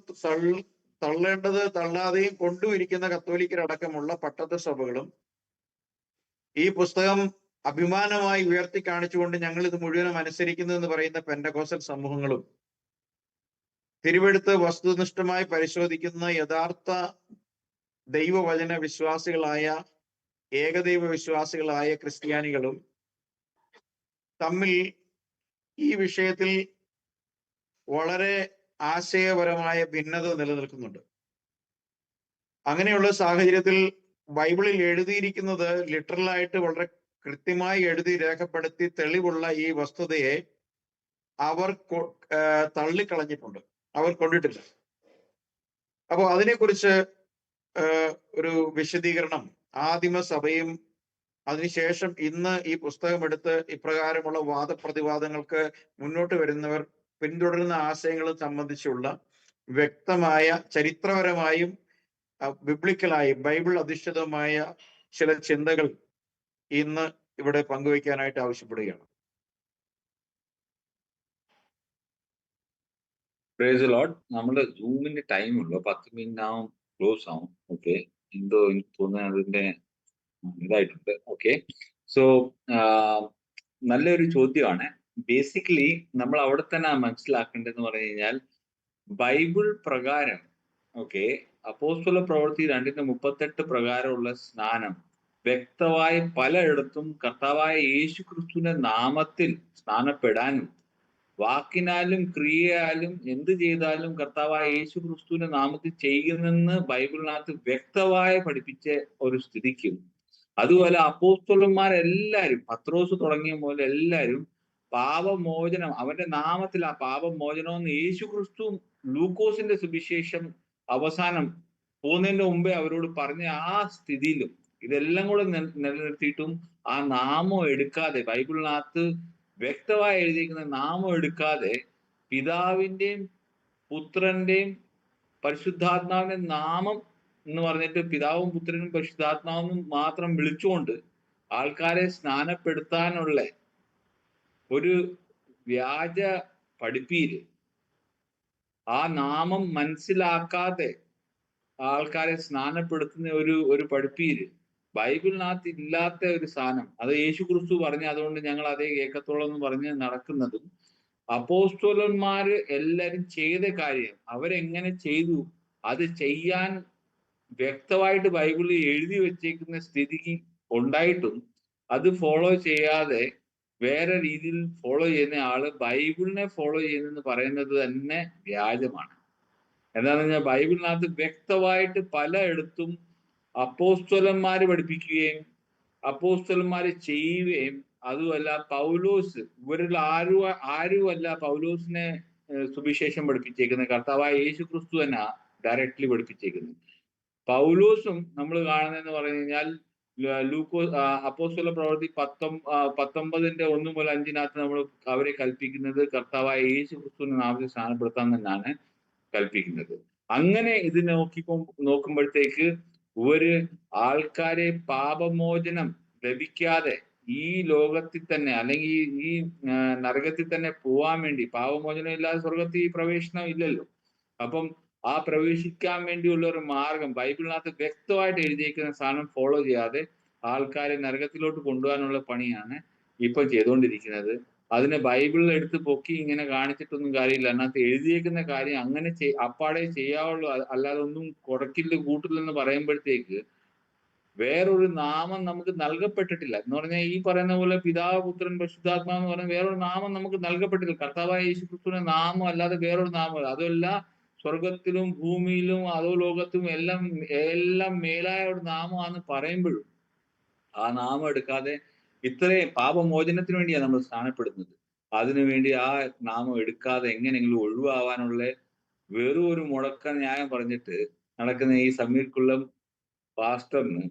തള്ളേണ്ടത് തള്ളാതെയും കൊണ്ടുവരിക്കുന്ന കത്തോലിക്കരടക്കമുള്ള പട്ടത്ത സഭകളും ഈ പുസ്തകം അഭിമാനമായി ഉയർത്തി കാണിച്ചുകൊണ്ട് ഞങ്ങൾ ഇത് മുഴുവനും അനുസരിക്കുന്നു എന്ന് പറയുന്ന പെന്തക്കോസ്തൽ സമൂഹങ്ങളും തിരുവെടുത്ത് വസ്തുനിഷ്ഠമായി പരിശോധിക്കുന്ന യഥാർത്ഥ ദൈവവചന വിശ്വാസികളായ, ഏകദൈവ വിശ്വാസികളായ ക്രിസ്ത്യാനികളും തമ്മിൽ ഈ വിഷയത്തിൽ വളരെ ആശയപരമായ ഭിന്നത നിലനിൽക്കുന്നുണ്ട്. അങ്ങനെയുള്ള സാഹചര്യത്തിൽ ബൈബിളിൽ എഴുതിയിരിക്കുന്നത് ലിറ്ററലായിട്ട് വളരെ കൃത്യമായി എഴുതി രേഖപ്പെടുത്തി തെളിവുള്ള ഈ വസ്തുതയെ അവർ തള്ളിക്കളഞ്ഞിട്ടുണ്ട്, അവർ കൊണ്ടിട്ടില്ല. അപ്പോൾ അതിനെക്കുറിച്ച് ഒരു വിശദീകരണം ആദിമസഭയും അതിനുശേഷം ഇന്ന് ഈ പുസ്തകം എടുത്ത് ഇപ്രകാരമുള്ള വാദപ്രതിവാദങ്ങൾക്ക് മുന്നോട്ട് വരുന്നവർ പിന്തുടരുന്ന ആശയങ്ങളെ സംബന്ധിച്ചുള്ള വ്യക്തമായ ചരിത്രപരമായും ബിബ്ലിക്കലായും ബൈബിൾ അധിഷ്ഠിതമായ ചില ചിന്തകൾ ഇന്ന് ഇവിടെ പങ്കുവയ്ക്കാനായിട്ട് ആവശ്യപ്പെടുകയാണ്. Praise the Lord. നമ്മുടെ സൂമിന്റെ ടൈം ഉള്ളു, 10 മിനിറ്റ് ആവും ക്ലോസ് ആവും. ഓക്കെ, എന്തോ എനിക്ക് തോന്നുന്നത് അതിന്റെ ഇതായിട്ടുണ്ട്. ഓക്കെ, സോ നല്ലൊരു ചോദ്യമാണ്. ബേസിക്കലി നമ്മൾ അവിടെ തന്നെ മനസ്സിലാക്കേണ്ടതെന്ന് പറഞ്ഞു കഴിഞ്ഞാൽ ബൈബിൾ പ്രകാരം, ഓക്കെ, അപ്പോസ്തല പ്രവൃത്തി 2:38 പ്രകാരമുള്ള സ്നാനം വ്യക്തമായി പലയിടത്തും കർത്താവായ യേശു ക്രിസ്തുവിന്റെ നാമത്തിൽ സ്നാനപ്പെടാനും വാക്കിനാലും ക്രിയയാലും എന്ത് ചെയ്താലും കർത്താവായ യേശു ക്രിസ്തുവിന്റെ നാമത്തിൽ ചെയ്യുന്നെന്ന് ബൈബിളിനകത്ത് വ്യക്തമായി പഠിപ്പിച്ച ഒരു സ്ഥിതിക്കും, അതുപോലെ അപ്പോസ്തലന്മാരെല്ലാരും പത്രോസ് തുടങ്ങിയ പോലെ എല്ലാവരും പാപമോചനം അവന്റെ നാമത്തിൽ ആ പാപമോചനം എന്ന് യേശു ക്രിസ്തു ലൂക്കോസിന്റെ സുവിശേഷം അവസാനം പോകുന്നതിന്റെ മുമ്പേ അവരോട് പറഞ്ഞ ആ സ്ഥിതിയിലും ഇതെല്ലാം കൂടെ നിലനിർത്തിയിട്ടും ആ നാമം എടുക്കാതെ, ബൈബിളിനകത്ത് വ്യക്തമായി എഴുതിയിരിക്കുന്ന നാമം എടുക്കാതെ പിതാവിന്റെയും പുത്രന്റെയും പരിശുദ്ധാത്മാവിന്റെ നാമം എന്ന് പറഞ്ഞിട്ട് പിതാവും പുത്രനും പരിശുദ്ധാത്മാവും മാത്രം വിളിച്ചുകൊണ്ട് ആൾക്കാരെ സ്നാനപ്പെടുത്താനുള്ള ഒരു വ്യാജ പഠിപ്പീര്, ആ നാമം മനസ്സിലാക്കാതെ ആൾക്കാരെ സ്നാനപ്പെടുത്തുന്ന ഒരു പഠിപ്പീര് ബൈബിളിനകത്ത് ഇല്ലാത്ത ഒരു സാധനം. അത് യേശു ക്രിസ്തു പറഞ്ഞ് അതുകൊണ്ട് ഞങ്ങൾ അതേ കേൾക്കത്തോളം എന്ന് പറഞ്ഞ് നടക്കുന്നതും, അപ്പോസ്തലന്മാര് എല്ലാരും ചെയ്ത കാര്യം അവരെങ്ങനെ ചെയ്തു അത് ചെയ്യാൻ വ്യക്തമായിട്ട് ബൈബിളിൽ എഴുതി വെച്ചേക്കുന്ന സ്ഥിതിക്ക് ഉണ്ടായിട്ടും അത് ഫോളോ ചെയ്യാതെ വേറെ രീതിയിൽ ഫോളോ ചെയ്യുന്ന ആള് ബൈബിളിനെ ഫോളോ ചെയ്യുന്നെന്ന് പറയുന്നത് തന്നെ വ്യാജമാണ്. എന്താണെന്ന് പറഞ്ഞാൽ ബൈബിളിനകത്ത് വ്യക്തമായിട്ട് പലയിടത്തും അപ്പോസ്തലന്മാര് പഠിപ്പിക്കുകയും അപ്പോസ്തലന്മാര് ചെയ്യുകയും, അതുമല്ല പൗലോസ് ഇവരിൽ ആരുമല്ല പൗലോസിനെ സുവിശേഷം പഠിപ്പിച്ചേക്കുന്നത്, കർത്താവായ യേശു ക്രിസ്തു തന്നെ ഡയറക്ട്ലി പഠിപ്പിച്ചേക്കുന്നത്. പൗലോസും നമ്മൾ കാണുന്നതെന്ന് പറഞ്ഞു കഴിഞ്ഞാൽ അപ്പോസ്തല പ്രവൃത്തി 19:1-5 നമ്മൾ അവരെ കൽപ്പിക്കുന്നത് കർത്താവായ യേശു ക്രിസ്തുവിനെ നാമത്തിൽ സ്ഥാനപ്പെടുത്താൻ തന്നെയാണ് കൽപ്പിക്കുന്നത്. അങ്ങനെ ഇത് നോക്കുമ്പോഴത്തേക്ക് ഒരു ആൾക്കാരെ പാപമോചനം ലഭിക്കാതെ ഈ ലോകത്തിൽ തന്നെ അല്ലെങ്കിൽ ഈ നരകത്തിൽ തന്നെ പോവാൻ വേണ്ടി, പാപമോചനം ഇല്ലാതെ സ്വർഗത്തിൽ പ്രവേശനം ഇല്ലല്ലോ, അപ്പം ആ പ്രവേശിക്കാൻ വേണ്ടിയുള്ള ഒരു മാർഗം ബൈബിളിനകത്ത് വ്യക്തമായിട്ട് എഴുതിയിരിക്കുന്ന സാധനം ഫോളോ ചെയ്യാതെ ആൾക്കാരെ നരകത്തിലോട്ട് കൊണ്ടുപോകാനുള്ള പണിയാണ് ഇപ്പൊ ചെയ്തുകൊണ്ടിരിക്കുന്നത്. അതിനെ ബൈബിളിൽ എടുത്ത് പൊക്കി ഇങ്ങനെ കാണിച്ചിട്ടൊന്നും കാര്യമില്ല. അതിനകത്ത് എഴുതിയേക്കുന്ന കാര്യം അങ്ങനെ അപ്പാടെ ചെയ്യാവുള്ളൂ, അല്ലാതെ ഒന്നും കുറക്കില്ല കൂട്ടില്ലെന്ന് പറയുമ്പോഴത്തേക്ക് വേറൊരു നാമം നമുക്ക് നൽകപ്പെട്ടിട്ടില്ല എന്ന് പറഞ്ഞാൽ ഈ പറയുന്ന പോലെ പിതാവ് പുത്രൻ പരിശുദ്ധാത്മാ എന്ന് പറഞ്ഞാൽ വേറൊരു നാമം നമുക്ക് നൽകപ്പെട്ടിട്ടില്ല. കർത്താവായ യേശു ക്രിസ്തുവിന്റെ നാമം അല്ലാതെ വേറൊരു നാമം, അതല്ല സ്വർഗത്തിലും ഭൂമിയിലും അതോ ലോകത്തും എല്ലാം മേലായ ഒരു നാമമാണെന്ന് പറയുമ്പോഴും ആ നാമം എടുക്കാതെ ഇത്രയും പാപമോചനത്തിന് വേണ്ടിയാണ് നമ്മൾ സ്ഥാനപ്പെടുന്നത്. അതിനുവേണ്ടി ആ നാമം എടുക്കാതെ എങ്ങനെയെങ്കിലും ഒഴിവാവാനുള്ള വെറും ഒരു മുടക്ക ന്യായം പറഞ്ഞിട്ട് നടക്കുന്ന ഈ സമീർ കുള്ളം പാസ്റ്ററിന്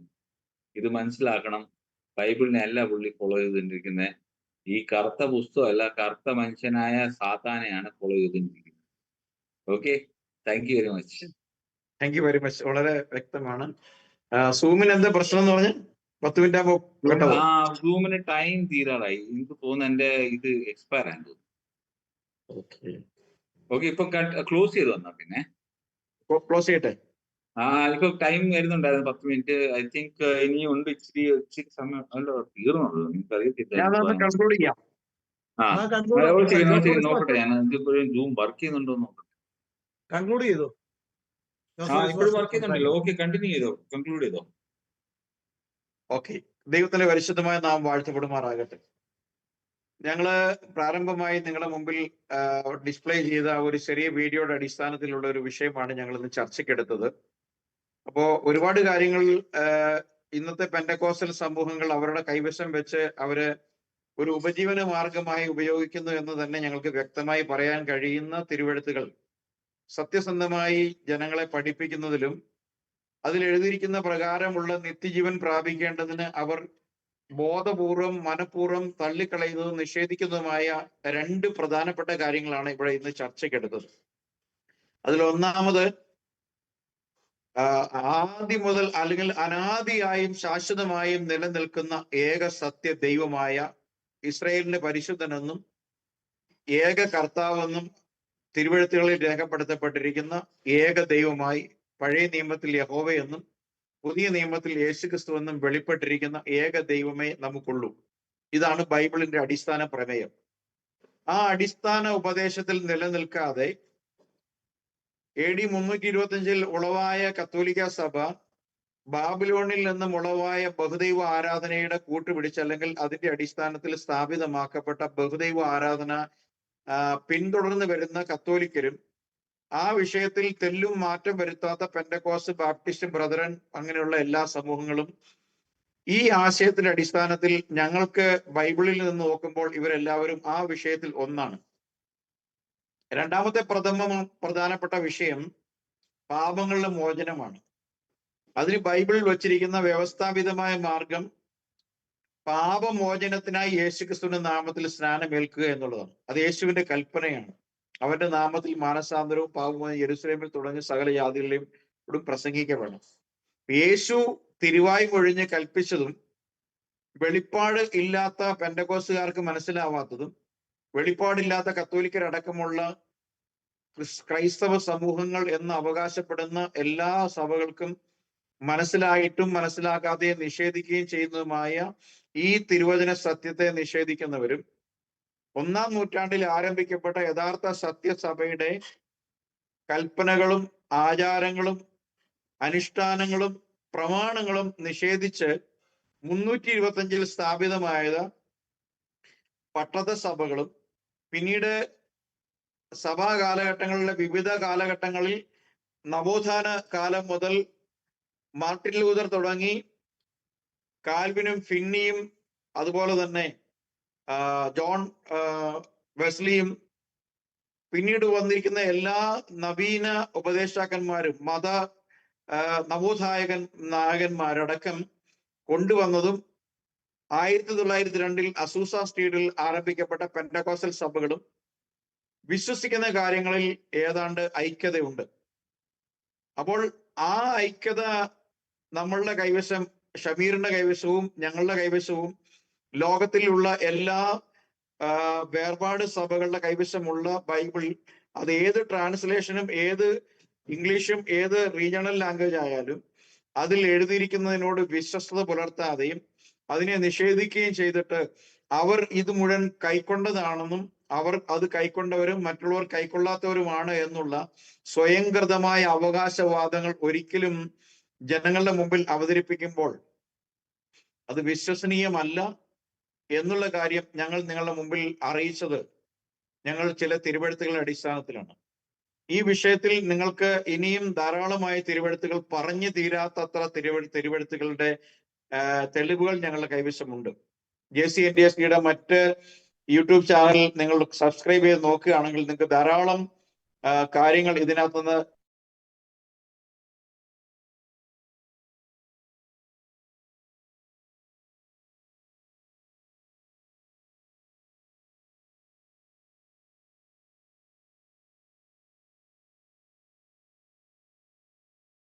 ഇത് മനസ്സിലാക്കണം. ബൈബിളിനെ അല്ല പുള്ളി ഫോളോ ചെയ്തുകൊണ്ടിരിക്കുന്നത്, ഈ കറുത്ത പുസ്തകമല്ല കറുത്ത മനുഷ്യനായ സാത്താനെയാണ് ഫോളോ ചെയ്തുകൊണ്ടിരിക്കുന്നത്. Okay, thank you very much. Thank you very much. വളരെ വ്യക്തമാണ്. സൂമിന് എന്താ പ്രശ്നം എന്ന് പറഞ്ഞ് 10 മിനിറ്റ് ആകുമ്പോ സൂമിന് ടൈം തീരാറായി. എനിക്ക് തോന്നുന്നു എന്റെ ഇത് എക്സ്പയർ ആയി തോന്നുന്നു. ഓക്കെ, ഇപ്പൊ ക്ലോസ് ചെയ്ത് വന്നാ പിന്നെ ക്ലോസ് ചെയ്യട്ടെ. ഇപ്പൊ ടൈം വരുന്നുണ്ടായിരുന്നു 10 മിനിറ്റ്. ഐ തിങ്ക് ഇനി ഉണ്ട് ഇച്ചിരി സമയം. അല്ല തീർന്നുള്ളൂ, എനിക്ക് അറിയത്തില്ല. നോക്കട്ടെ, ഞാൻ ഇപ്പോഴും സൂം വർക്ക് ചെയ്യുന്നുണ്ടോ നോക്കട്ടെ. കൺക്ലൂഡ് ചെയ്തോ? ഇപ്പോഴും വർക്ക് ചെയ്യുന്നുണ്ടല്ലോ. ഓക്കെ, കണ്ടിന്യൂ ചെയ്തോ, കൺക്ലൂഡ് ചെയ്തോ. ഓക്കെ, ദൈവത്തിന്റെ പരിശുദ്ധമായ നാം വാഴ്ത്തപ്പെടുമാറാകട്ടെ. ഞങ്ങള് പ്രാരംഭമായി നിങ്ങളുടെ മുമ്പിൽ ഡിസ്പ്ലേ ചെയ്ത ഒരു ചെറിയ വീഡിയോയുടെ അടിസ്ഥാനത്തിലുള്ള ഒരു വിഷയമാണ് ഞങ്ങൾ ഇന്ന് ചർച്ചയ്ക്കെടുത്തത്. അപ്പോ ഒരുപാട് കാര്യങ്ങൾ ഇന്നത്തെ പെന്റക്കോസ്റ്റൽ സമൂഹങ്ങൾ അവരുടെ കൈവശം വെച്ച് അവര് ഒരു ഉപജീവന മാർഗമായി ഉപയോഗിക്കുന്നു എന്ന് തന്നെ ഞങ്ങൾക്ക് വ്യക്തമായി പറയാൻ കഴിയുന്ന തിരുവെഴുത്തുകൾ സത്യസന്ധമായി ജനങ്ങളെ പഠിപ്പിക്കുന്നതിലും അതിൽ എഴുതിയിരിക്കുന്ന പ്രകാരമുള്ള നിത്യജീവൻ പ്രാപിക്കേണ്ടതിന് അവർ ബോധപൂർവം മനഃപൂർവ്വം തള്ളിക്കളയുന്നതും നിഷേധിക്കുന്നതുമായ രണ്ട് പ്രധാനപ്പെട്ട കാര്യങ്ങളാണ് ഇവിടെ ഇന്ന് ചർച്ചയ്ക്കെടുത്തത്. അതിൽ ഒന്നാമത് ആദ്യം മുതൽ അല്ലെങ്കിൽ അനാദിയായും ശാശ്വതമായും നിലനിൽക്കുന്ന ഏക സത്യ ദൈവമായ ഇസ്രായേലിന്റെ പരിശുദ്ധനെന്നും ഏക കർത്താവെന്നും തിരുവെഴുത്തുകളിൽ രേഖപ്പെടുത്തപ്പെട്ടിരിക്കുന്ന ഏക ദൈവമായി പഴയ നിയമത്തിൽ യഹോവയെന്നും പുതിയ നിയമത്തിൽ യേശുക്രിസ്തു എന്നും വെളിപ്പെട്ടിരിക്കുന്ന ഏക ദൈവമേ നമുക്കുള്ളൂ. ഇതാണ് ബൈബിളിന്റെ അടിസ്ഥാന പ്രമേയം. ആ അടിസ്ഥാന ഉപദേശത്തിൽ നിലനിൽക്കാതെ AD 325 ഉളവായ കത്തോലിക്ക സഭ ബാബിലോണിൽ നിന്നും ഉളവായ ബഹുദൈവ ആരാധനയുടെ കൂട്ടുപിടിച്ച് അല്ലെങ്കിൽ അതിന്റെ അടിസ്ഥാനത്തിൽ സ്ഥാപിതമാക്കപ്പെട്ട ബഹുദൈവ ആരാധന പിന്തുടർന്ന് വരുന്ന കത്തോലിക്കരും ആ വിഷയത്തിൽ തെല്ലും മാറ്റം വരുത്താത്ത പെന്റക്കോസ്റ്റ്, ബാപ്റ്റിസ്റ്റ്, ബ്രദറൻ അങ്ങനെയുള്ള എല്ലാ സമൂഹങ്ങളും ഈ ആശയത്തിന്റെ അടിസ്ഥാനത്തിൽ ഞങ്ങൾക്ക് ബൈബിളിൽ നിന്ന് നോക്കുമ്പോൾ ഇവരെല്ലാവരും ആ വിഷയത്തിൽ ഒന്നാണ്. രണ്ടാമത്തെ പ്രധാനപ്പെട്ട വിഷയം പാപങ്ങളുടെ മോചനമാണ്. അതിന് ബൈബിളിൽ വച്ചിരിക്കുന്ന വ്യവസ്ഥാപിതമായ മാർഗം പാപമോചനത്തിനായി യേശുക്രിസ്തുവിന്റെ നാമത്തിൽ സ്നാനമേൽക്കുക എന്നുള്ളതാണ്. അത് യേശുവിന്റെ കൽപ്പനയാണ്. അവന്റെ നാമത്തിൽ മാനസാന്തരവും പാപമോചനം യെരൂശലേമിൽ തുടങ്ങി സകല ജാതികളിലെയും പ്രസംഗിക്കപ്പെടണം. യേശു തിരുവായി മൊഴിഞ്ഞ് കൽപ്പിച്ചതും വെളിപ്പാട് ഇല്ലാത്ത പെന്റക്കോസ്തുകാർക്ക് മനസ്സിലാവാത്തതും വെളിപ്പാടില്ലാത്ത കത്തോലിക്കരടക്കമുള്ള ക്രൈസ്തവ സമൂഹങ്ങൾ എന്ന് അവകാശപ്പെടുന്ന എല്ലാ സഭകൾക്കും മനസ്സിലായിട്ടും മനസ്സിലാക്കാതെയും നിഷേധിക്കുകയും ചെയ്യുന്നതുമായ ഈ തിരുവചന സത്യത്തെ നിഷേധിക്കുന്നവരും 1-ാം നൂറ്റാണ്ടിൽ ആരംഭിക്കപ്പെട്ട യഥാർത്ഥ സത്യസഭയുടെ കൽപ്പനകളും ആചാരങ്ങളും അനുഷ്ഠാനങ്ങളും പ്രമാണങ്ങളും നിഷേധിച്ച് 325 സ്ഥാപിതമായത് പട്ടത്ത സഭകളും പിന്നീട് സഭാ കാലഘട്ടങ്ങളിലെ വിവിധ കാലഘട്ടങ്ങളിൽ നവോത്ഥാന കാലം മുതൽ മാർട്ടിൻ ലൂതർ തുടങ്ങി കാൽവിനും ഫിന്നിയും അതുപോലെ തന്നെ ജോൺ വെസ്ലിയും പിന്നീട് വന്നിരിക്കുന്ന എല്ലാ നവീന ഉപദേഷ്ടാക്കന്മാരും നായകന്മാരടക്കം കൊണ്ടുവന്നതും 1902 അസൂസ സ്ട്രീറ്റിൽ ആരംഭിക്കപ്പെട്ട പെന്റക്കോസ്റ്റൽ സഭകളും വിശ്വസിക്കുന്ന കാര്യങ്ങളിൽ ഏതാണ്ട് ഐക്യതയുണ്ട്. അപ്പോൾ ആ ഐക്യത നമ്മളുടെ കൈവശം, ഷമീറിന്റെ കൈവശവും ഞങ്ങളുടെ കൈവശവും ലോകത്തിലുള്ള എല്ലാ വേർപാട് സഭകളുടെ കൈവശമുള്ള ബൈബിൾ, അത് ഏത് ട്രാൻസ്ലേഷനും ഏത് ഇംഗ്ലീഷും ഏത് റീജിയണൽ ലാംഗ്വേജ് ആയാലും അതിൽ എഴുതിയിരിക്കുന്നതിനോട് വിശ്വസ്തത പുലർത്താതെയും അതിനെ നിഷേധിക്കുകയും ചെയ്തിട്ട് അവർ ഇത് മുഴുവൻ കൈക്കൊണ്ടതാണെന്നും അവർ അത് കൈക്കൊണ്ടവരും മറ്റുള്ളവർ കൈക്കൊള്ളാത്തവരുമാണ് എന്നുള്ള സ്വയംകൃതമായ അവകാശവാദങ്ങൾ ഒരിക്കലും ജനങ്ങളുടെ മുമ്പിൽ അവതരിപ്പിക്കുമ്പോൾ അത് വിശ്വസനീയമല്ല എന്നുള്ള കാര്യം ഞങ്ങൾ നിങ്ങളുടെ മുമ്പിൽ അറിയിച്ചത് ഞങ്ങൾ ചില തിരുവെഴുത്തുകളുടെ അടിസ്ഥാനത്തിലാണ്. ഈ വിഷയത്തിൽ നിങ്ങൾക്ക് ഇനിയും ധാരാളമായ തിരുവെഴുത്തുകൾ പറഞ്ഞു തീരാത്തത്ര തിരുവെഴുത്തുകളുടെ തെളിവുകൾ ഞങ്ങളുടെ കൈവശമുണ്ട്. JCNDSD മറ്റ് യൂട്യൂബ് ചാനൽ നിങ്ങൾ സബ്സ്ക്രൈബ് ചെയ്ത് നോക്കുകയാണെങ്കിൽ നിങ്ങൾക്ക് ധാരാളം കാര്യങ്ങൾ ഇതിനകത്തുനിന്ന്